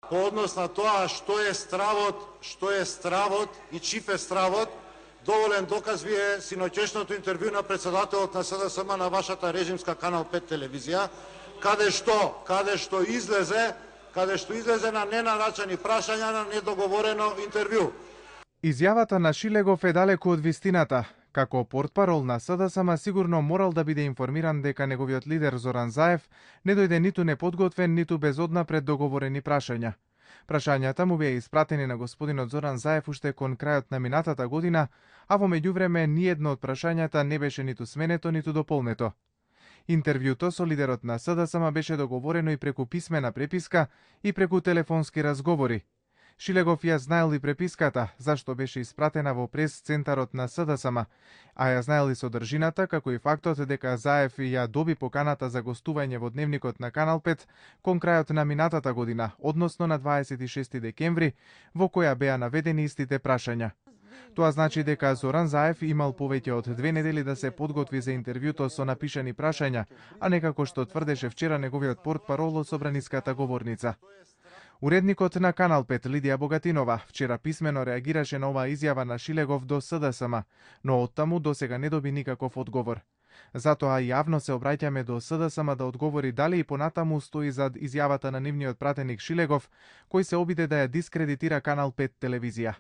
по однос на тоа што е стравот и чиф е стравот, доволен доказ ви е синоќешното интервју на председателот на СДСМ на вашата режимска Канал 5 телевизија, каде што излезе на ненарачани прашања на недоговорено интервју. Изјавата на Шилегов е далеку од вистината. Како портпарол на СДСМ сигурно морал да биде информиран дека неговиот лидер Зоран Заев не дојде ниту неподготвен, ниту без однапред договорени прашања. Прашањата му беа испратени на господинот Зоран Заев уште кон крајот на минатата година, а во меѓувреме ниедно од прашањата не беше ниту сменето, ниту дополнето. Интервјуто со лидерот на СДСМ беше договорено и преку писмена преписка и преку телефонски разговори. Шилегов ја знаел и преписката, зашто беше испратена во прес-центарот на СДСМ, а ја знаел и содржината, како и фактот дека Заев ја доби поканата за гостување во Дневникот на Канал 5 кон крајот на минатата година, односно на 26 декември, во која беа наведени истите прашања. Тоа значи дека Зоран Заев имал повеќе од 2 недели да се подготви за интервјуто со напишани прашања, а не како што тврдеше вчера неговиот портпарол од собраниската говорница. Уредникот на Канал 5 Лидија Богатинова вчера писмено реагираше на оваа изјава на Шилегов до СДСМ, но оттаму досега не доби никаков одговор. Затоа јавно се обраќаме до СДСМ да одговори дали и понатаму стои зад изјавата на нивниот пратеник Шилегов, кој се обиде да ја дискредитира Канал 5 телевизија.